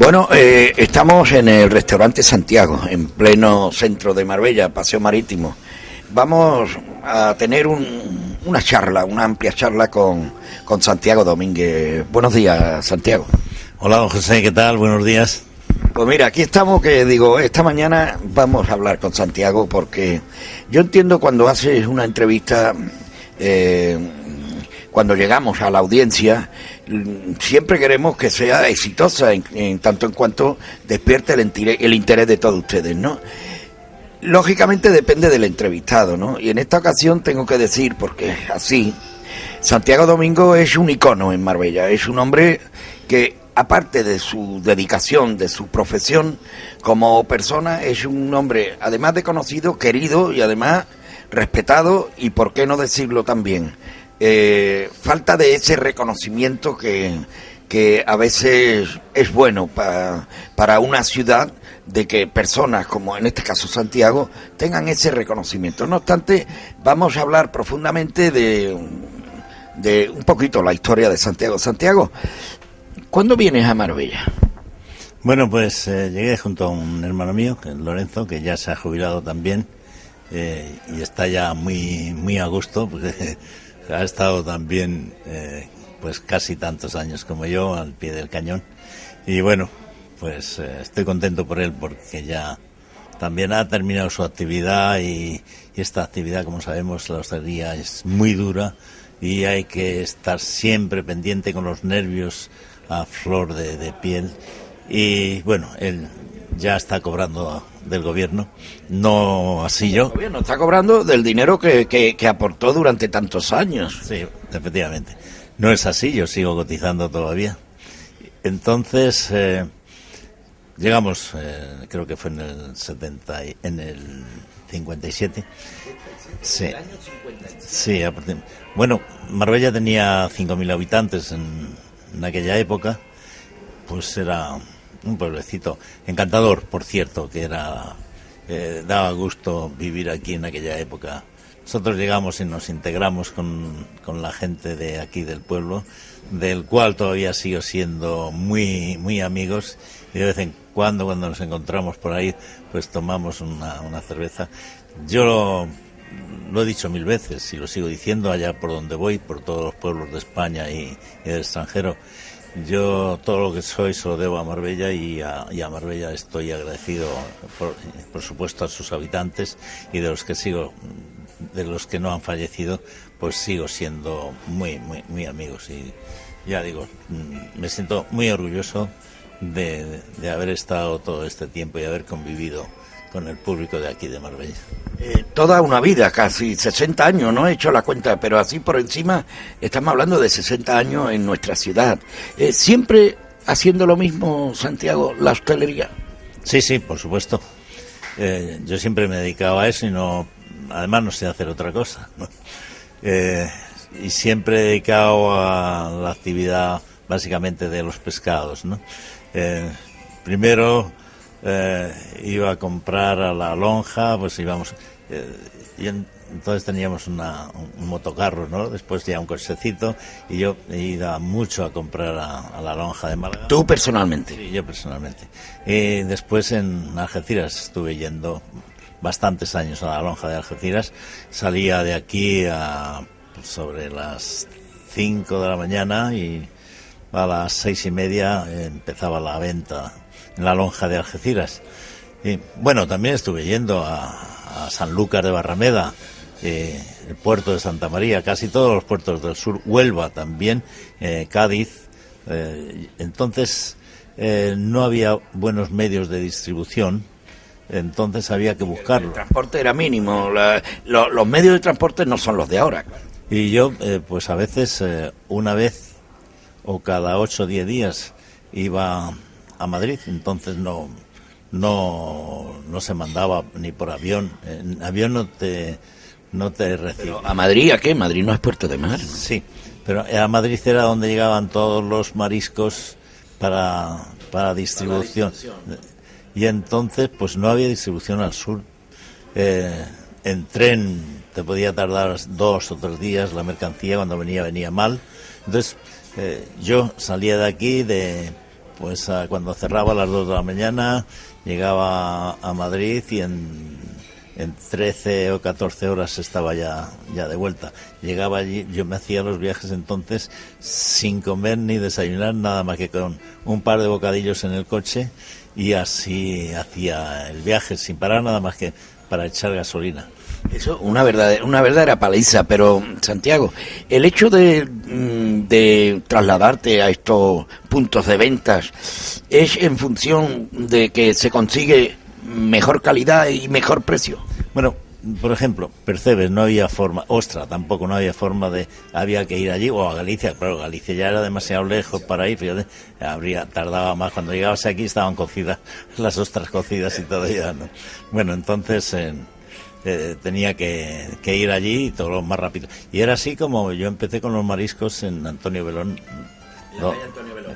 Bueno, estamos en el restaurante Santiago, en pleno centro de Marbella, Paseo Marítimo. Vamos a tener una charla, una amplia charla con Santiago Domínguez. Buenos días, Santiago. Hola, don José, ¿qué tal? Buenos días. Pues mira, aquí estamos, que digo, esta mañana vamos a hablar con Santiago porque yo entiendo cuando haces una entrevista, cuando llegamos a la audiencia, siempre queremos que sea exitosa en tanto en cuanto despierte el interés de todos ustedes, ¿no? Lógicamente depende del entrevistado, ¿no? Y en esta ocasión tengo que decir, porque así, Santiago Domingo es un icono en Marbella, es un hombre que, aparte de su dedicación, de su profesión como persona, es un hombre, además de conocido, querido y además respetado, y por qué no decirlo también, falta de ese reconocimiento que a veces es bueno para una ciudad, de que personas como en este caso Santiago tengan ese reconocimiento. No obstante, vamos a hablar profundamente de un poquito la historia de Santiago. Santiago, ¿cuándo vienes a Marbella? Bueno, pues llegué junto a un hermano mío, que es Lorenzo, que ya se ha jubilado también, y está ya muy a gusto, porque ha estado también pues casi tantos años como yo al pie del cañón. Y bueno, pues estoy contento por él, porque ya también ha terminado su actividad, y esta actividad, como sabemos, la hostelería es muy dura y hay que estar siempre pendiente, con los nervios a flor de piel. Y bueno, él ya está cobrando del gobierno, no así yo. El gobierno está cobrando del dinero que aportó durante tantos años. Sí, efectivamente. No es así, yo sigo cotizando todavía. Entonces, llegamos, creo que fue en el 57. Sí. El año 57. Sí, bueno, Marbella tenía 5.000 habitantes en aquella época, pues era un pueblecito encantador, por cierto, que era daba gusto vivir aquí en aquella época. Nosotros llegamos y nos integramos con la gente de aquí del pueblo, del cual todavía sigo siendo muy amigos, y de vez en cuando nos encontramos por ahí, pues tomamos una cerveza. Yo lo he dicho 1000 veces y lo sigo diciendo allá por donde voy, por todos los pueblos de España y del extranjero. Yo todo lo que soy se lo debo a Marbella, y a Marbella estoy agradecido, por supuesto, a sus habitantes, y de los que no han fallecido, pues sigo siendo muy amigos. Y ya digo, me siento muy orgulloso de haber estado todo este tiempo y haber convivido con el público de aquí de Marbella. Toda una vida, casi 60 años, no he hecho la cuenta, pero así por encima estamos hablando de 60 años en nuestra ciudad. ¿Siempre haciendo lo mismo, Santiago, la hostelería? Sí, por supuesto. Yo siempre me dedicaba a eso, y además no sé hacer otra cosa, ¿no? Y siempre he dedicado a la actividad básicamente de los pescados, ¿no? Primero iba a comprar a la lonja, pues íbamos, y entonces teníamos un motocarro, ¿no? Después ya un cochecito, y yo iba mucho a comprar a la lonja de Málaga. ¿Tú personalmente? Sí, yo personalmente. Y después en Algeciras estuve yendo bastantes años a la lonja de Algeciras. Salía de aquí sobre las 5 de la mañana, y a las 6:30 empezaba la venta en la lonja de Algeciras. Y bueno, también estuve yendo a Sanlúcar de Barrameda, el puerto de Santa María, casi todos los puertos del sur, Huelva también, Cádiz. Entonces no había buenos medios de distribución, entonces había que buscarlo. El transporte era mínimo, los medios de transporte no son los de ahora. Y yo, pues a veces, una vez o cada 8 o 10 días iba a Madrid, entonces no se mandaba ni por avión. En avión no te recibe. ¿A Madrid a qué? ¿Madrid no es puerto de mar? Sí, pero a Madrid era donde llegaban todos los mariscos para distribución. Y entonces pues no había distribución al sur. En tren te podía tardar 2 o 3 días la mercancía, cuando venía mal. Entonces yo salía de aquí pues cuando cerraba a las 2 de la mañana llegaba a Madrid y en 13 o 14 horas estaba ya de vuelta. Llegaba allí, yo me hacía los viajes entonces sin comer ni desayunar, nada más que con un par de bocadillos en el coche, y así hacía el viaje sin parar, nada más que para echar gasolina. Eso, una verdadera paliza. Pero, Santiago, el hecho de trasladarte a estos puntos de ventas es en función de que se consigue mejor calidad y mejor precio. Bueno, por ejemplo, Percebes, no había forma, Ostra tampoco, no había forma había que ir allí, o a Galicia, pero Galicia ya era demasiado lejos para ir, fíjate, tardaba más, cuando llegabas aquí estaban cocidas, las ostras cocidas y todo ya, ¿no? Bueno, entonces tenía que ir allí y todo lo más rápido. Y era así como yo empecé con los mariscos en Antonio Belón.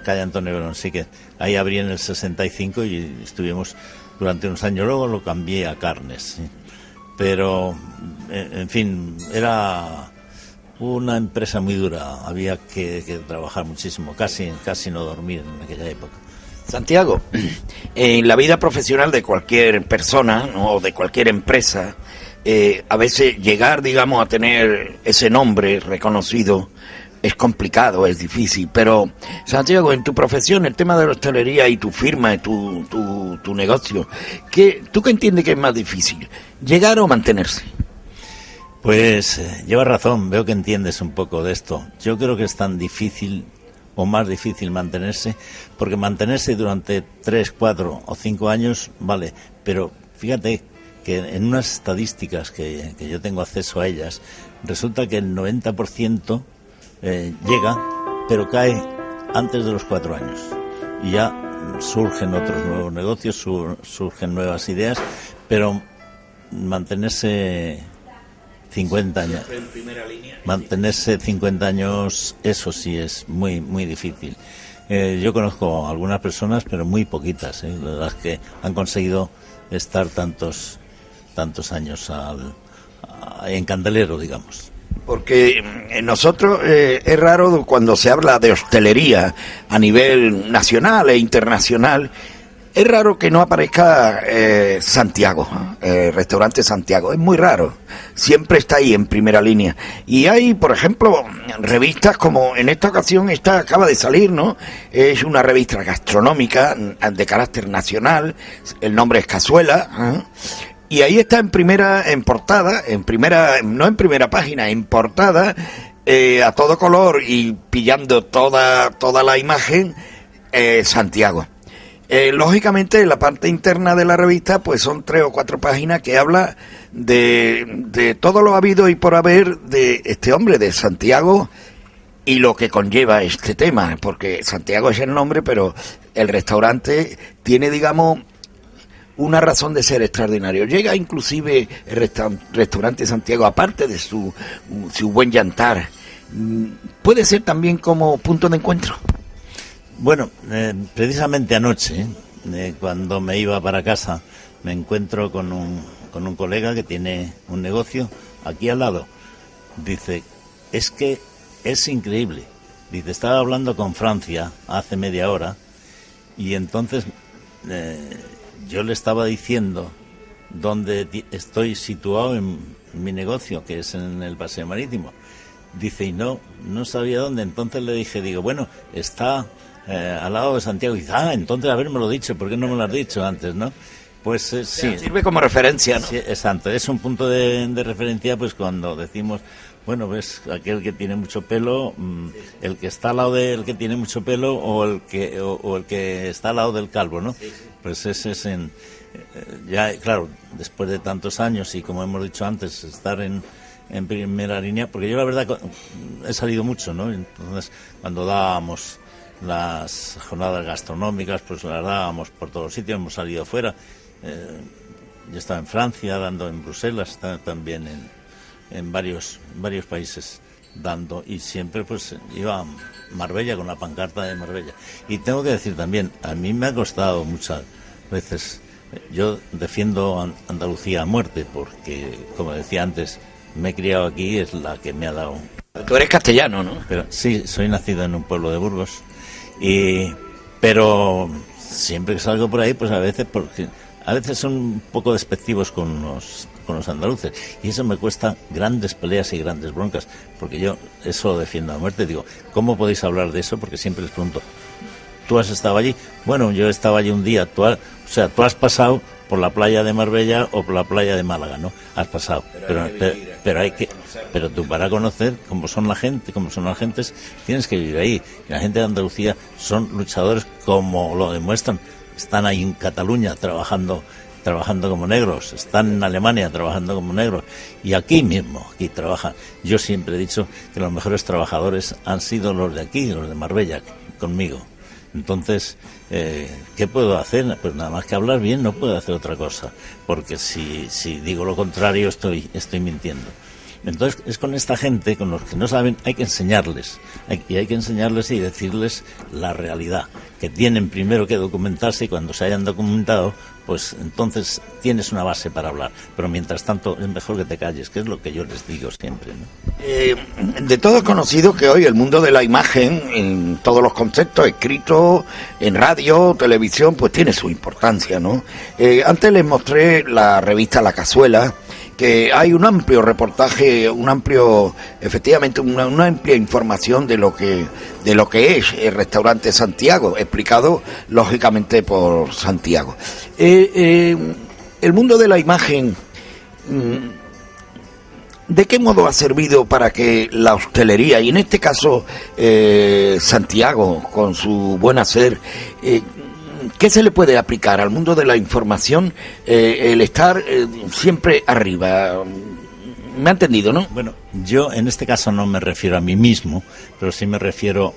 Calle Antonio Belón, sí, que ahí abrí en el 65 y estuvimos durante unos años, luego lo cambié a carnes, ¿sí? Pero, en fin, era una empresa muy dura, había que trabajar muchísimo, casi no dormir en aquella época. Santiago, en la vida profesional de cualquier persona, ¿no?, o de cualquier empresa, a veces llegar, digamos, a tener ese nombre reconocido es complicado, es difícil, pero Santiago, en tu profesión, el tema de la hostelería y tu firma, tu negocio, ¿tú qué entiendes que es más difícil, llegar o mantenerse? Pues llevas razón, veo que entiendes un poco de esto. Yo creo que es tan difícil o más difícil mantenerse, porque mantenerse durante 3, 4 o 5 años, vale, pero fíjate que en unas estadísticas que yo tengo acceso a ellas, resulta que el 90% llega, pero cae antes de los 4 años. Y ya surgen otros nuevos negocios, surgen nuevas ideas, pero mantenerse 50 años. Mantenerse 50 años, eso sí es muy, muy difícil. Yo conozco algunas personas, pero muy poquitas, las que han conseguido estar tantos años en candelero, digamos. Porque nosotros es raro cuando se habla de hostelería a nivel nacional e internacional, es raro que no aparezca Santiago, restaurante Santiago, es muy raro, siempre está ahí en primera línea. Y hay, por ejemplo, revistas como en esta ocasión, esta acaba de salir, ¿no? Es una revista gastronómica de carácter nacional, el nombre es Cazuela, ¿eh? Y ahí está en portada, no en primera página, en portada, a todo color y pillando toda la imagen, Santiago. Lógicamente, en la parte interna de la revista, pues son 3 o 4 páginas que habla de todo lo habido y por haber de este hombre, de Santiago, y lo que conlleva este tema, porque Santiago es el nombre, pero el restaurante tiene, digamos, una razón de ser extraordinario. Llega inclusive el restaurante Santiago, aparte de su buen yantar, puede ser también como punto de encuentro. Bueno, precisamente anoche, cuando me iba para casa, me encuentro con un colega que tiene un negocio aquí al lado. Dice, es que es increíble. Dice, estaba hablando con Francia hace media hora y entonces yo le estaba diciendo dónde estoy situado en mi negocio, que es en el Paseo Marítimo. Dice, y no sabía dónde. Entonces le dije, bueno, está al lado de Santiago. Y dice, entonces haberme lo dicho, ¿por qué no me lo has dicho antes, no? Pues sí. Sirve como referencia, ¿no? Sí, exacto, es un punto de referencia, pues cuando decimos, bueno, ves, aquel que tiene mucho pelo, el que está al lado del que tiene mucho pelo o el que está al lado del calvo, ¿no? Pues ese es ya, claro, después de tantos años y como hemos dicho antes, estar en primera línea, porque yo la verdad he salido mucho, ¿no? Entonces, cuando dábamos las jornadas gastronómicas, pues las dábamos por todos los sitios, hemos salido fuera. Yo estaba en Francia dando, en Bruselas, estaba también en varios países dando, y siempre pues iba a Marbella con la pancarta de Marbella. Y tengo que decir también, a mí me ha costado muchas veces, yo defiendo Andalucía a muerte, porque como decía antes, me he criado aquí, es la que me ha dado. Tú eres castellano, ¿no? Pero sí, soy nacido en un pueblo de Burgos, Pero siempre que salgo por ahí, pues a veces son un poco despectivos con los andaluces, y eso me cuesta grandes peleas y grandes broncas, porque yo eso lo defiendo a muerte. Digo, ¿cómo podéis hablar de eso? Porque siempre les pregunto, ¿tú has estado allí? Bueno, yo estaba allí un día. Tú has pasado por la playa de Marbella o por la playa de Málaga, ¿no? Has pasado, pero tú, para conocer cómo son la gente, cómo son las gentes, tienes que vivir ahí. Y la gente de Andalucía son luchadores, como lo demuestran. Están ahí en Cataluña trabajando como negros, están en Alemania trabajando como negros, y aquí mismo, aquí trabajan. Yo siempre he dicho que los mejores trabajadores han sido los de aquí, los de Marbella, conmigo. Entonces, ¿qué puedo hacer? Pues nada más que hablar bien, no puedo hacer otra cosa, porque si digo lo contrario estoy mintiendo. Entonces, es con esta gente, con los que no saben, hay que enseñarles, hay que enseñarles y decirles la realidad, que tienen primero que documentarse, y cuando se hayan documentado, pues entonces tienes una base para hablar. Pero mientras tanto es mejor que te calles, que es lo que yo les digo siempre, ¿no? De todo es conocido que hoy el mundo de la imagen, en todos los conceptos, escritos, en radio, televisión, pues tiene su importancia, ¿no? Antes les mostré la revista La Cazuela, que hay un amplio reportaje, efectivamente una amplia información de lo que es el restaurante Santiago, explicado lógicamente por Santiago. El mundo de la imagen, ¿de qué modo ha servido para que la hostelería, y en este caso Santiago, con su buen hacer, ¿qué se le puede aplicar al mundo de la información, el estar siempre arriba? ¿Me ha entendido, no? Bueno, yo en este caso no me refiero a mí mismo, pero sí me refiero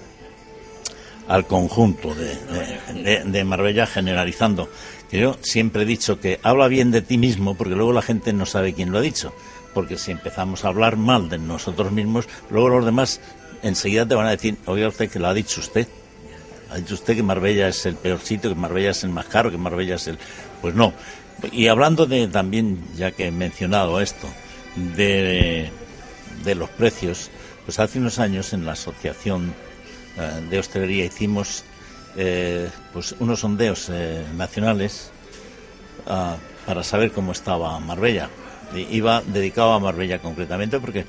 al conjunto de Marbella, generalizando. Que yo siempre he dicho que habla bien de ti mismo, porque luego la gente no sabe quién lo ha dicho. Porque si empezamos a hablar mal de nosotros mismos, luego los demás enseguida te van a decir, oiga usted, que lo ha dicho usted. Ha dicho usted que Marbella es el peor sitio, que Marbella es el más caro, que Marbella es el... Pues no. Y hablando también, ya que he mencionado esto, de los precios, pues hace unos años en la Asociación de Hostelería hicimos pues unos sondeos nacionales para saber cómo estaba Marbella. Iba dedicado a Marbella concretamente, porque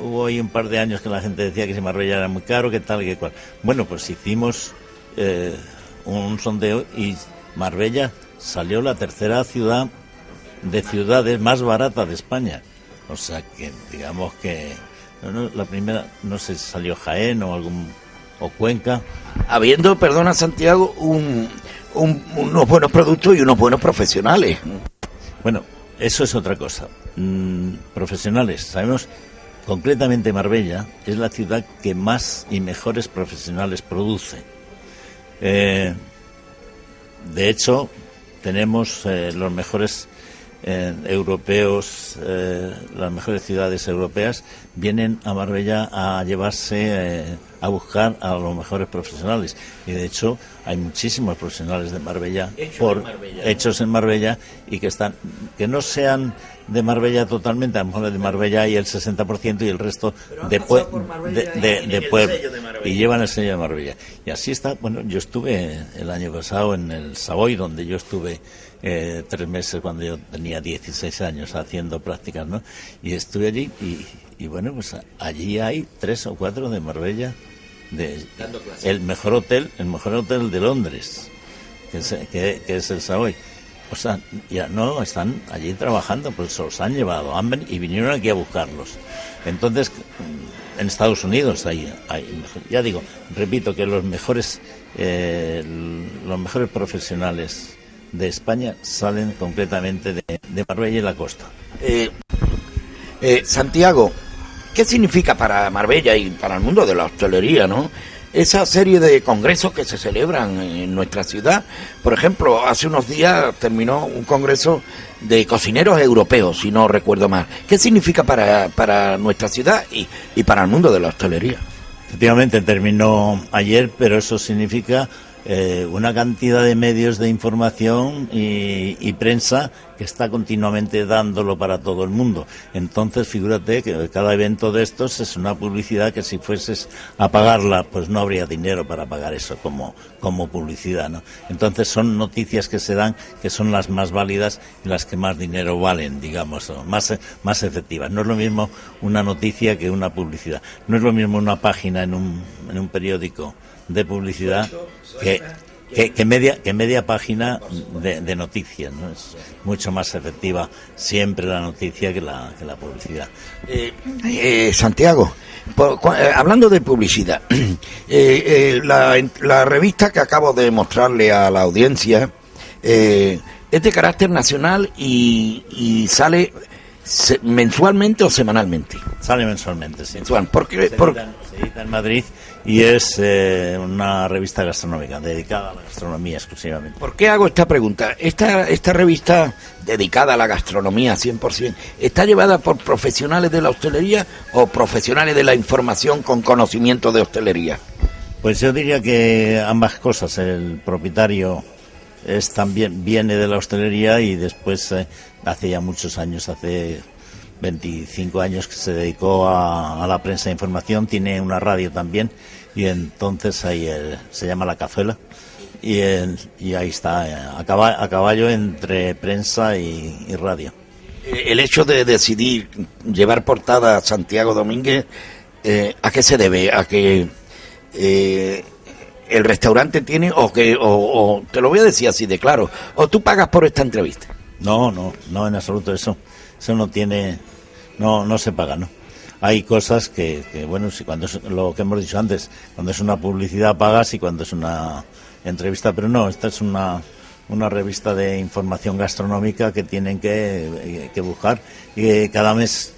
hubo ahí un par de años que la gente decía que si Marbella era muy caro, que tal, que cual. Bueno, pues hicimos un sondeo y Marbella salió la tercera ciudad de ciudades más barata de España. O sea que, digamos que la primera, no sé si salió Jaén o Cuenca. Habiendo, perdona Santiago, unos buenos productos y unos buenos profesionales. Bueno, eso es otra cosa. Profesionales, sabemos concretamente Marbella es la ciudad que más y mejores profesionales produce. De hecho, tenemos los mejores europeos, las mejores ciudades europeas vienen a Marbella a llevarse, a buscar a los mejores profesionales, y de hecho hay muchísimos profesionales de Marbella hechos en Marbella y que no sean de Marbella totalmente, a lo mejor de Marbella hay el 60% y el resto de pueblo, y llevan el sello de Marbella. Y así está. Bueno, yo estuve el año pasado en el Savoy, donde yo estuve 3 meses cuando yo tenía 16 años haciendo prácticas, ¿no? Y estuve allí y bueno, pues allí hay 3 o 4 de Marbella, el mejor hotel de Londres, que es el Savoy. O sea, ya no están allí trabajando, pues se los han llevado, y vinieron aquí a buscarlos. Entonces, en Estados Unidos hay ya digo, repito que los mejores profesionales de España salen completamente de Marbella y la costa. Santiago, ¿qué significa para Marbella y para el mundo de la hostelería, no? Esa serie de congresos que se celebran en nuestra ciudad. Por ejemplo, hace unos días terminó un congreso de cocineros europeos, si no recuerdo mal. ¿Qué significa para nuestra ciudad y para el mundo de la hostelería? Efectivamente, terminó ayer, pero eso significa una cantidad de medios de información y prensa que está continuamente dándolo para todo el mundo. Entonces, figúrate que cada evento de estos es una publicidad que si fueses a pagarla, pues no habría dinero para pagar eso como publicidad, ¿no? Entonces son noticias que se dan que son las más válidas y las que más dinero valen, digamos, o más efectivas. No es lo mismo una noticia que una publicidad. No es lo mismo una página en un periódico de publicidad que media página de noticias, ¿no? Es mucho más efectiva siempre la noticia que la publicidad. Santiago, hablando de publicidad, la revista que acabo de mostrarle a la audiencia es de carácter nacional y sale mensualmente o semanalmente. Sale mensualmente, sí. Mensual. Se edita en Madrid y es una revista gastronómica dedicada a la gastronomía exclusivamente. ¿Por qué hago esta pregunta? Esta revista dedicada a la gastronomía 100%, ¿está llevada por profesionales de la hostelería o profesionales de la información con conocimiento de hostelería? Pues yo diría que ambas cosas. El propietario viene de la hostelería y después hace ya muchos años, hace 25 años que se dedicó a la prensa de información, tiene una radio también y entonces ahí se llama La Cazuela y ahí está, a caballo entre prensa y radio. El hecho de decidir llevar portada a Santiago Domínguez, ¿a qué se debe? ¿A que el restaurante tiene o te lo voy a decir así de claro, o tú pagas por esta entrevista? No, en absoluto eso no tiene, no se paga, ¿no? Hay cosas que bueno, si cuando es lo que hemos dicho antes, cuando es una publicidad pagas y cuando es una entrevista, pero no, esta es una revista de información gastronómica que tienen que buscar y cada mes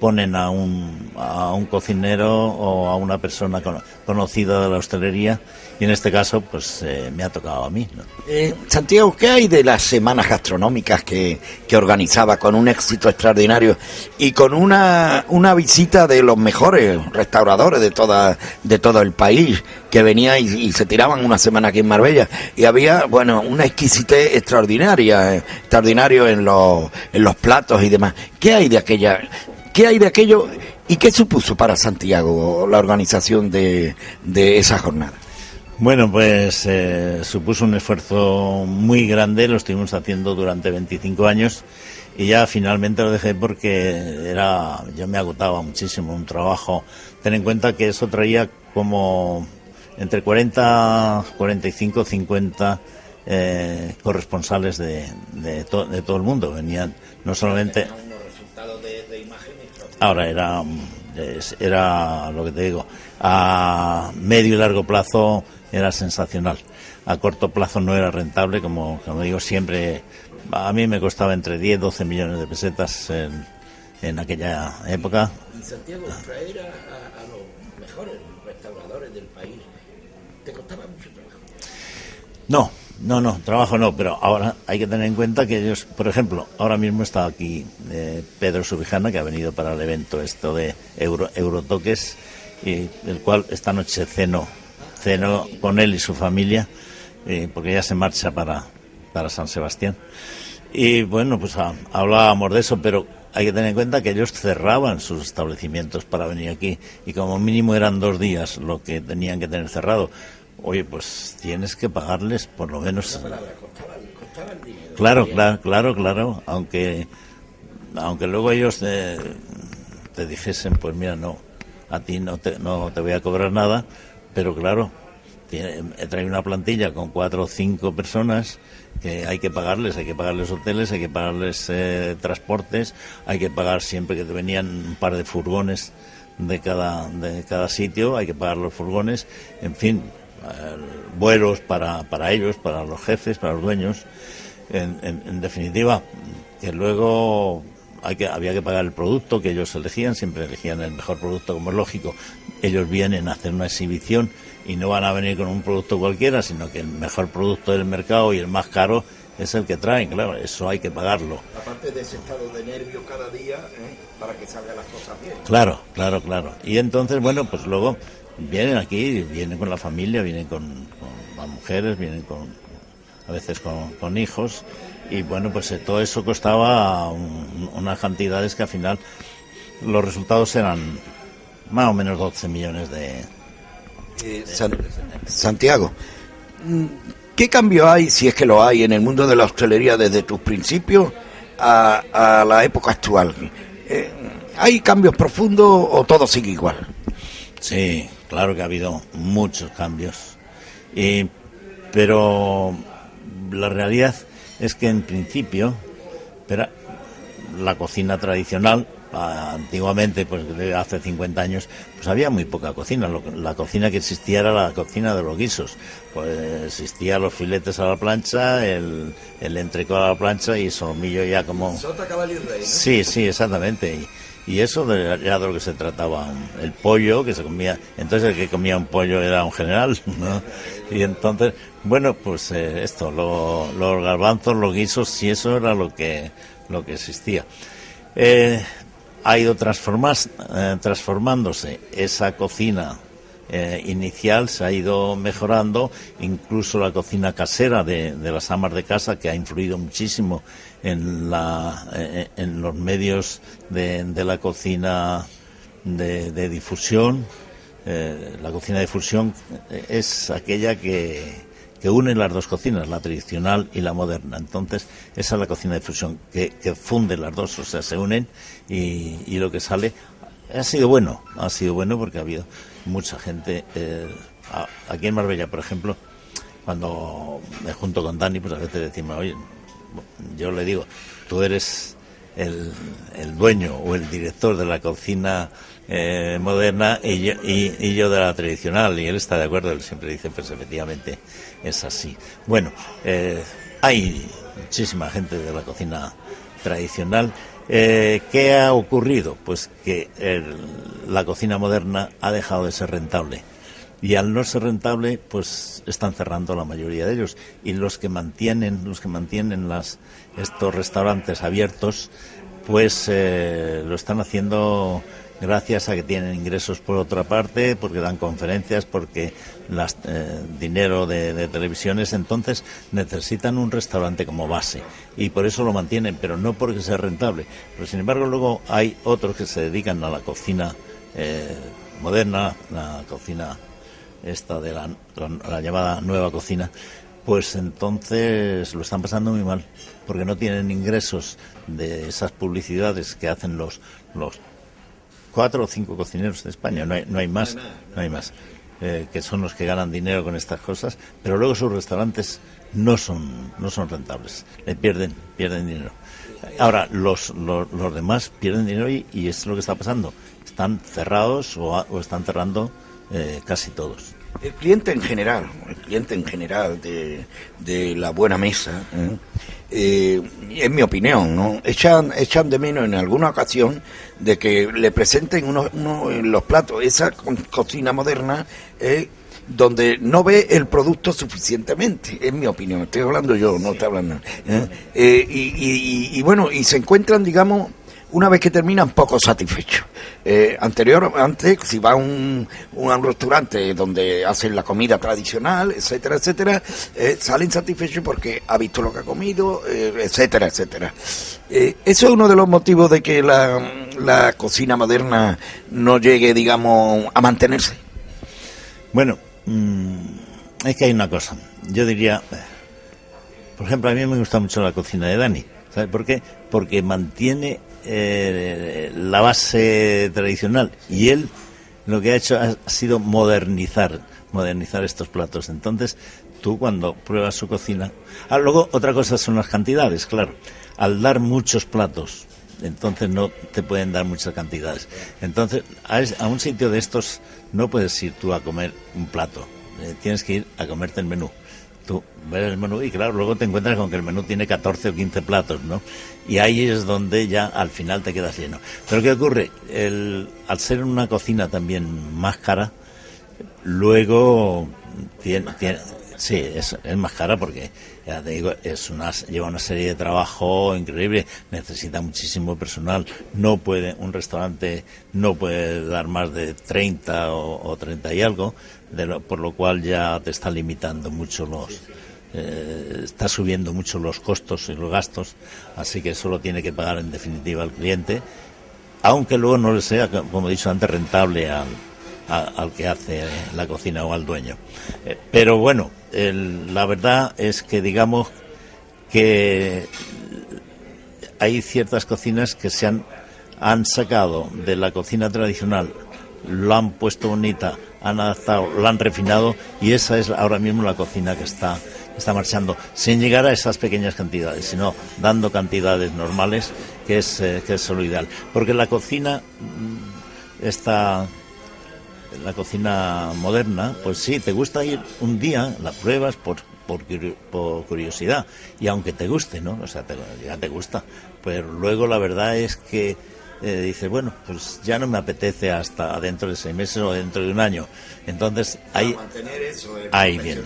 ponen a un cocinero o a una persona conocida de la hostelería y en este caso pues me ha tocado a mí, ¿no? Santiago, ¿qué hay de las semanas gastronómicas que organizaba con un éxito extraordinario y con una visita de los mejores restauradores de todo el país que venía y se tiraban una semana aquí en Marbella y había, bueno, una exquisitez extraordinario en los platos y demás? ¿Qué hay de aquello y qué supuso para Santiago la organización de esa jornada? Bueno, pues supuso un esfuerzo muy grande, lo estuvimos haciendo durante 25 años y ya finalmente lo dejé porque yo me agotaba muchísimo, un trabajo. Ten en cuenta que eso traía como entre 40, 45, 50 corresponsales de todo el mundo. Venían no solamente... Ahora era lo que te digo, a medio y largo plazo era sensacional. A corto plazo no era rentable, como digo siempre. A mí me costaba entre 10 y 12 millones de pesetas en aquella época. Y Santiago, traer a los mejores restauradores del país, ¿te costaba mucho trabajo? No, trabajo no, pero ahora hay que tener en cuenta que ellos, por ejemplo, ahora mismo está aquí Pedro Subijana, que ha venido para el evento esto de Eurotoques, y el cual esta noche ceno con él y su familia, porque ya se marcha para San Sebastián. Y bueno, pues hablábamos de eso, pero hay que tener en cuenta que ellos cerraban sus establecimientos para venir aquí, y como mínimo eran 2 días lo que tenían que tener cerrado. Oye, pues tienes que pagarles por lo menos. Costaban dinero. Claro. Aunque luego ellos te dijesen, pues mira, no, a ti no te voy a cobrar nada, pero claro, he traído una plantilla con 4 o 5 personas que hay que pagarles hoteles, hay que pagarles transportes, hay que pagar siempre que te venían un par de furgones de cada sitio, hay que pagar los furgones, en fin. Vuelos para ellos, para los jefes, para los dueños, en definitiva, que luego había que pagar el producto que ellos elegían, siempre elegían el mejor producto, como es lógico. Ellos vienen a hacer una exhibición y no van a venir con un producto cualquiera, sino que el mejor producto del mercado y el más caro es el que traen, claro, eso hay que pagarlo. Aparte de ese estado de nervio cada día, para que salgan las cosas bien. Claro. Y entonces, bueno, pues luego vienen aquí, vienen con la familia, vienen con las mujeres, vienen a veces con hijos, y bueno, pues todo eso costaba unas cantidades que al final los resultados eran más o menos 12 millones de... Santiago, ¿qué cambio hay, si es que lo hay, en el mundo de la hostelería desde tus principios a la época actual? ¿Hay cambios profundos o todo sigue igual? Sí, claro que ha habido muchos cambios, pero la realidad es que en principio era la cocina tradicional. Antiguamente, pues hace 50 años, pues había muy poca cocina. La cocina que existía era la cocina de los guisos. Pues existían los filetes a la plancha, el entrecot a la plancha y solomillo ya como... Sota, caballo y rey, ¿no? Sí, exactamente. Y eso era de lo que se trataba. El pollo que se comía. Entonces el que comía un pollo era un general, ¿no? Y entonces, bueno, pues los garbanzos, los guisos, sí, eso era lo que existía. Ha ido transformándose esa cocina inicial, se ha ido mejorando, incluso la cocina casera de las amas de casa, que ha influido muchísimo en los medios de la cocina de difusión. La cocina de difusión es aquella que une las dos cocinas, la tradicional y la moderna. Entonces, esa es la cocina de fusión, que funde las dos, o sea, se unen y lo que sale ha sido bueno porque ha habido mucha gente. Aquí en Marbella, por ejemplo, cuando me junto con Dani, pues a veces decimos, oye, yo le digo, tú eres el dueño o el director de la cocina moderna y yo de la tradicional, y él está de acuerdo. Él siempre dice, pues efectivamente es así. Bueno, hay muchísima gente de la cocina tradicional. ¿Qué ha ocurrido? Pues que la cocina moderna ha dejado de ser rentable, y al no ser rentable, pues están cerrando la mayoría de ellos, y los que mantienen estos restaurantes abiertos, pues lo están haciendo gracias a que tienen ingresos por otra parte, porque dan conferencias, porque dinero de televisiones. Entonces necesitan un restaurante como base y por eso lo mantienen, pero no porque sea rentable. Pero sin embargo luego hay otros que se dedican a la cocina moderna, la cocina esta de la llamada nueva cocina, pues entonces lo están pasando muy mal, porque no tienen ingresos de esas publicidades que hacen los 4 o 5 cocineros de España, no hay más, que son los que ganan dinero con estas cosas, pero luego sus restaurantes no son rentables, pierden dinero. Ahora, los demás pierden dinero y es lo que está pasando, están cerrados o están cerrando casi todos. El cliente en general de la buena mesa, en mi opinión, ¿no? Echan de menos en alguna ocasión de que le presenten en los platos esa cocina moderna donde no ve el producto suficientemente, en mi opinión. Estoy hablando yo, no estoy hablando. Y bueno, y se encuentran, digamos, una vez que terminan, poco satisfechos. Antes, si va a un restaurante donde hacen la comida tradicional, etcétera, salen satisfechos porque ha visto lo que ha comido, etcétera. Eso es uno de los motivos de que la cocina moderna no llegue, digamos, a mantenerse. Bueno, es que hay una cosa. Yo diría, por ejemplo, a mí me gusta mucho la cocina de Dani. ¿Sabes por qué? Porque mantiene la base tradicional, y él lo que ha hecho ha sido modernizar estos platos. Entonces tú, cuando pruebas su cocina, luego otra cosa son las cantidades, claro. Al dar muchos platos, entonces no te pueden dar muchas cantidades. Entonces a un sitio de estos no puedes ir tú a comer un plato, tienes que ir a comerte el menú. Tú ves el menú y claro, luego te encuentras con que el menú tiene 14 o 15 platos, ¿no? Y ahí es donde ya al final te quedas lleno. Pero ¿qué ocurre? Al ser una cocina también más cara, luego Sí, es más cara porque, ya te digo, lleva una serie de trabajo increíble, necesita muchísimo personal. Un restaurante no puede dar más de 30 o 30 y algo, por lo cual ya te está limitando mucho está subiendo mucho los costos y los gastos, así que eso lo tiene que pagar en definitiva el cliente, aunque luego no le sea, como he dicho antes, rentable al que hace la cocina o al dueño. Pero bueno, la verdad es que digamos que hay ciertas cocinas que han sacado de la cocina tradicional, lo han puesto bonita, han adaptado, lo han refinado, y esa es ahora mismo la cocina que está marchando, sin llegar a esas pequeñas cantidades, sino dando cantidades normales, que es lo ideal. Porque la cocina la cocina moderna, pues sí, te gusta ir un día, la pruebas por curiosidad, y aunque te guste, ¿no? O sea, ya te gusta, pero luego la verdad es que dices, bueno, pues ya no me apetece hasta dentro de 6 meses o dentro de un año. Entonces ahí viene,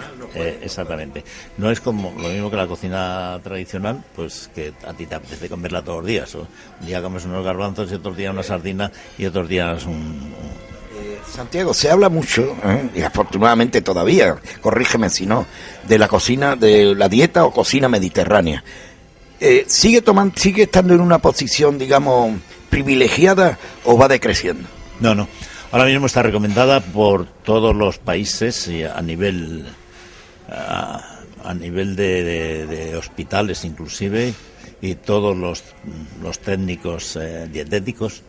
exactamente. No es como lo mismo que la cocina tradicional, pues que a ti te apetece comerla todos los días. Un día comes unos garbanzos y otros días una sardina y otros días Santiago, se habla mucho, y afortunadamente todavía, corrígeme si no, de la cocina, de la dieta o cocina mediterránea. ¿Sigue estando en una posición, digamos, privilegiada, o va decreciendo? No. Ahora mismo está recomendada por todos los países y a nivel de hospitales inclusive, y todos los técnicos dietéticos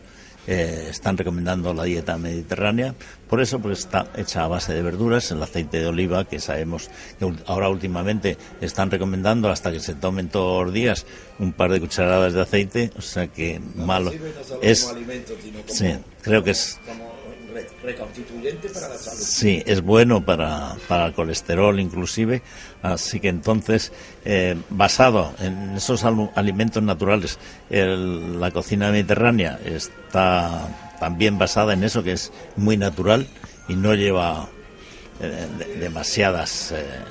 están recomendando la dieta mediterránea. Por eso, pues está hecha a base de verduras, el aceite de oliva, que sabemos que ahora últimamente están recomendando hasta que se tomen todos los días un par de cucharadas de aceite, o sea que malo es. Sí, creo que es reconstituyente para la salud. Sí, es bueno para el colesterol inclusive, así que entonces, basado en esos alimentos naturales, la cocina mediterránea está también basada en eso, que es muy natural y no lleva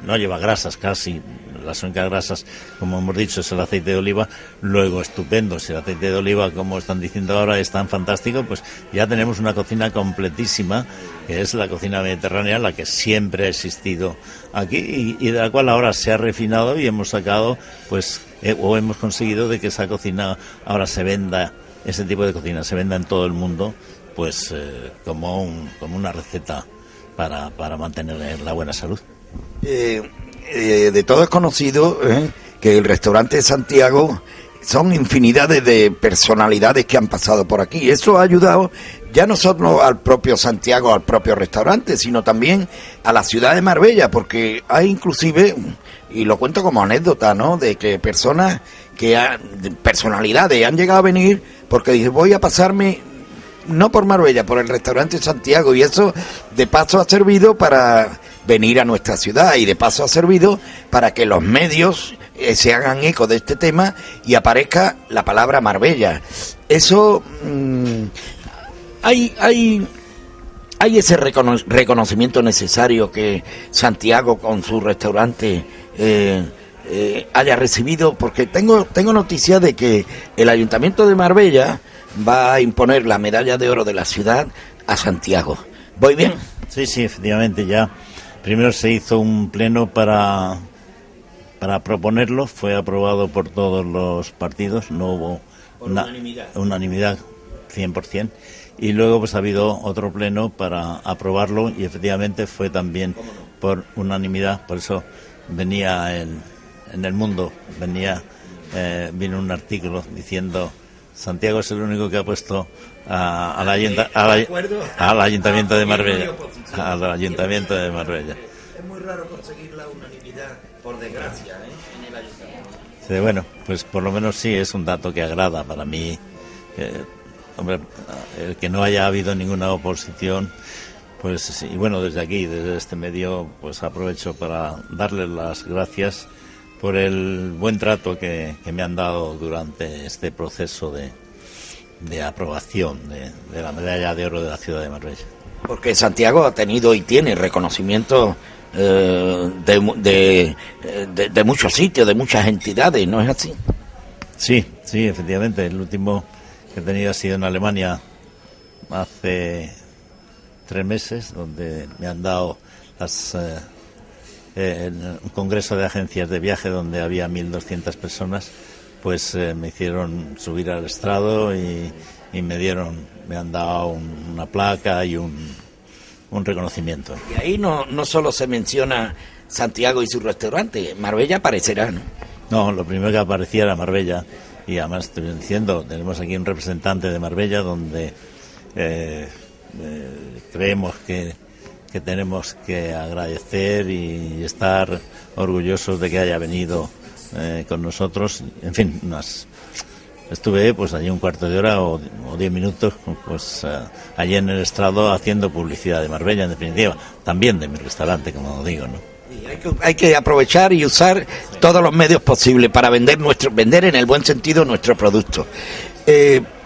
no lleva grasas casi. Las únicas grasas, como hemos dicho, es el aceite de oliva. Luego, estupendo, si el aceite de oliva, como están diciendo ahora, es tan fantástico, pues ya tenemos una cocina completísima, que es la cocina mediterránea, la que siempre ha existido aquí y de la cual ahora se ha refinado, y hemos sacado, pues, o hemos conseguido de que esa cocina ahora se venda, ese tipo de cocina se venda en todo el mundo, pues como una receta para mantener la buena salud. De todo es conocido que el restaurante de Santiago son infinidades de personalidades que han pasado por aquí. Eso ha ayudado ya no solo al propio Santiago, al propio restaurante, sino también a la ciudad de Marbella, porque hay inclusive, y lo cuento como anécdota, ¿no?, de que personalidades han llegado a venir porque dicen, voy a pasarme no por Marbella, por el restaurante Santiago, y eso de paso ha servido para venir a nuestra ciudad, y de paso ha servido para que los medios se hagan eco de este tema y aparezca la palabra Marbella. Eso hay ese reconocimiento necesario que Santiago con su restaurante haya recibido, porque tengo noticia de que el Ayuntamiento de Marbella va a imponer la medalla de oro de la ciudad a Santiago. ¿Voy bien? Sí, efectivamente, ya. Primero se hizo un pleno para proponerlo, fue aprobado por todos los partidos, no hubo unanimidad 100%, y luego pues ha habido otro pleno para aprobarlo, y efectivamente fue también por unanimidad. Por eso venía en El Mundo, vino un artículo diciendo: Santiago es el único que ha puesto al Ayuntamiento de Marbella. Al Ayuntamiento de Marbella. Es muy raro conseguir la unanimidad, por desgracia, en el Ayuntamiento. Sí, bueno, pues por lo menos sí es un dato que agrada para mí. Hombre, el que no haya habido ninguna oposición, pues sí. Y bueno, desde aquí, desde este medio, pues aprovecho para darles las gracias por el buen trato que me han dado durante este proceso de aprobación de la medalla de oro de la ciudad de Marbella. Porque Santiago ha tenido y tiene reconocimiento de muchos sitios, de muchas entidades, ¿no es así? Sí, sí, efectivamente. El último que he tenido ha sido en Alemania hace 3 meses, donde me han dado un congreso de agencias de viaje donde había 1.200 personas, pues me hicieron subir al estrado y me han dado una placa y un reconocimiento. Y ahí no solo se menciona Santiago y su restaurante, Marbella aparecerá, ¿no? No, lo primero que aparecía era Marbella, y además estoy diciendo, tenemos aquí un representante de Marbella donde creemos que tenemos que agradecer y estar orgullosos de que haya venido con nosotros. En fin, estuve pues allí un cuarto de hora o 10 minutos pues allí en el estrado haciendo publicidad de Marbella, en definitiva, también de mi restaurante, como digo, ¿no? Hay que aprovechar y usar todos los medios posibles para vender en el buen sentido nuestro producto.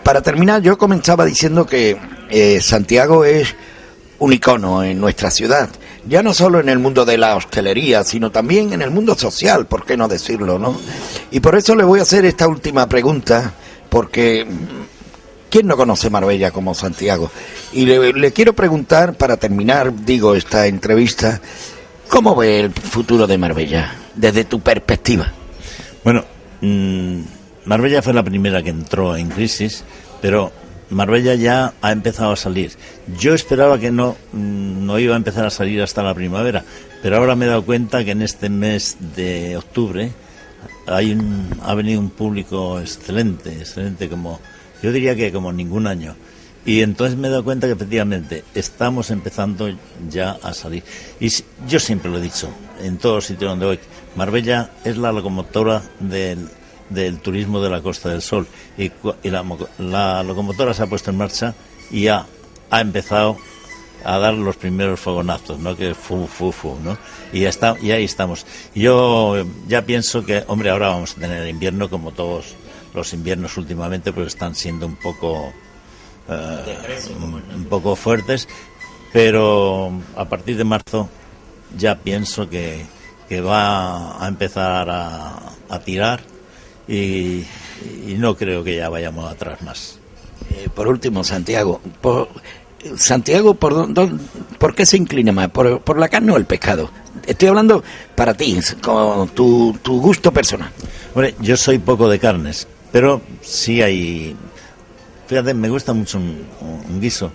Para terminar, yo comenzaba diciendo que Santiago es un icono en nuestra ciudad, ya no solo en el mundo de la hostelería, sino también en el mundo social, ¿por qué no decirlo, no? Y por eso le voy a hacer esta última pregunta, porque ¿quién no conoce Marbella como Santiago? Y le quiero preguntar, para terminar, esta entrevista, ¿cómo ve el futuro de Marbella, desde tu perspectiva? Bueno, Marbella fue la primera que entró en crisis, pero Marbella ya ha empezado a salir. Yo esperaba que no iba a empezar a salir hasta la primavera, pero ahora me he dado cuenta que en este mes de octubre ha venido un público excelente, como yo diría que como ningún año. Y entonces me he dado cuenta que efectivamente estamos empezando ya a salir. Y yo siempre lo he dicho, en todos los sitios donde voy, Marbella es la locomotora del turismo de la Costa del Sol, y la locomotora se ha puesto en marcha y ha empezado a dar los primeros fogonazos, ¿no? Que fu, ¿no? Y ahí estamos. Yo ya pienso que, hombre, ahora vamos a tener invierno, como todos los inviernos últimamente, pues están siendo un poco fuertes, pero a partir de marzo ya pienso que va a empezar a tirar. Y no creo que ya vayamos atrás más. Por último, Santiago, ¿por qué se inclina más? ¿Por la carne o el pescado? Estoy hablando para ti, con tu gusto personal. Hombre, yo soy poco de carnes, pero sí hay... Fíjate, me gusta mucho un guiso.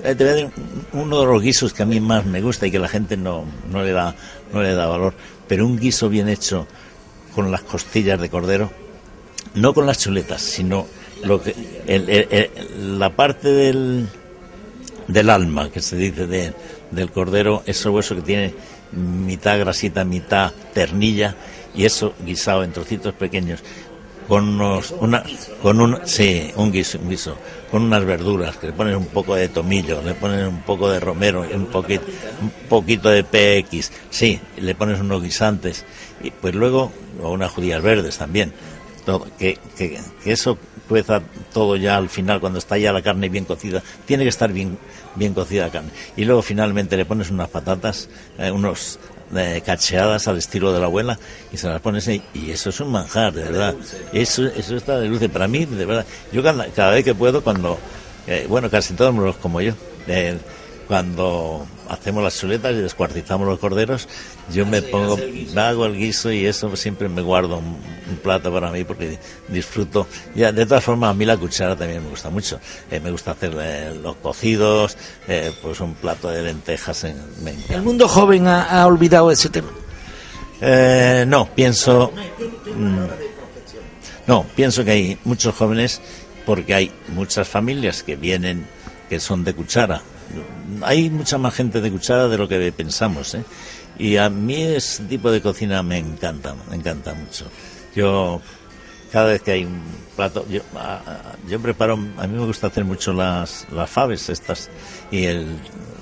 Te voy a decir uno de los guisos que a mí más me gusta y que la gente no le da valor, pero un guiso bien hecho con las costillas de cordero, no con las chuletas, sino la parte del alma, que se dice del cordero, ese hueso que tiene mitad grasita, mitad ternilla, y eso guisado en trocitos pequeños, un guiso, con unas verduras, que le pones un poco de tomillo, le pones un poco de romero, un poquito de PX, sí, le pones unos guisantes, y pues luego, o unas judías verdes también, todo, que eso cueza todo ya al final, cuando está ya la carne bien cocida, tiene que estar bien cocida la carne, y luego finalmente le pones unas patatas, cacheadas al estilo de la abuela, y se las pones ahí, y eso es un manjar, de verdad. Eso está de luce para mí, de verdad. Yo cada vez que puedo, casi todos los como yo, cuando hacemos las chuletas y descuartizamos los corderos, yo me hago el guiso, y eso siempre me guardo un plato para mí, porque disfruto. Ya, de todas formas, a mí la cuchara también me gusta mucho. Me gusta hacer los cocidos, pues un plato de lentejas. ¿El mundo joven ha olvidado ese tema? No, pienso que hay muchos jóvenes, porque hay muchas familias que son de cuchara. Hay mucha más gente de cuchara de lo que pensamos, ¿eh? Y a mí ese tipo de cocina me encanta mucho. Yo, cada vez que hay un plato, yo preparo, a mí me gusta hacer mucho las faves estas, y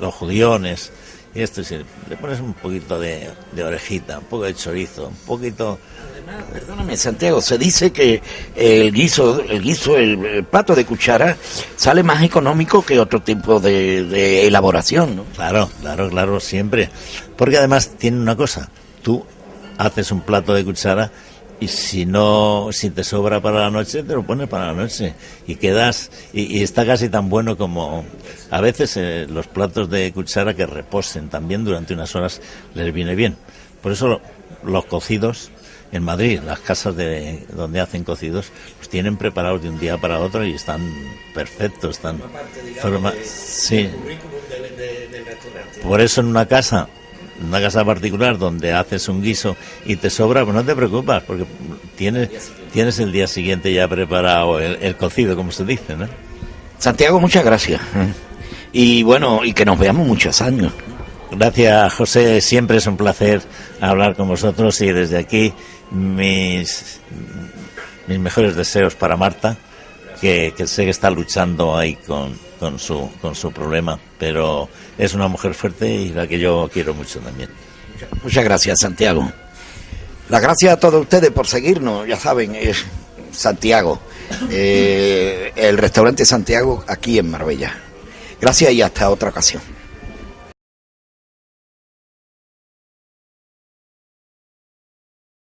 los judiones, Y esto sí, le pones un poquito de orejita, un poco de chorizo, un poquito... Perdóname, Santiago, se dice que el plato de cuchara sale más económico que otro tipo de elaboración, ¿no? Claro, siempre. Porque además tiene una cosa, tú haces un plato de cuchara y si te sobra para la noche, te lo pones para la noche y quedas, y está casi tan bueno como a veces los platos de cuchara que reposen también durante unas horas les viene bien. Por eso los cocidos en Madrid, las casas donde hacen cocidos, los tienen preparados de un día para otro y están perfectos, están sí. Por eso en una casa particular donde haces un guiso y te sobra, pues no te preocupas, porque tienes el día siguiente ya preparado el cocido, como se dice, ¿no? Santiago, muchas gracias. Y bueno, y que nos veamos muchos años. Gracias, José, siempre es un placer hablar con vosotros y desde aquí mis mejores deseos para Marta, que sé que está luchando ahí con su problema, pero es una mujer fuerte y la que yo quiero mucho también. Muchas gracias, Santiago. Las gracias a todos ustedes por seguirnos, ya saben, es Santiago, el restaurante Santiago aquí en Marbella. Gracias y hasta otra ocasión.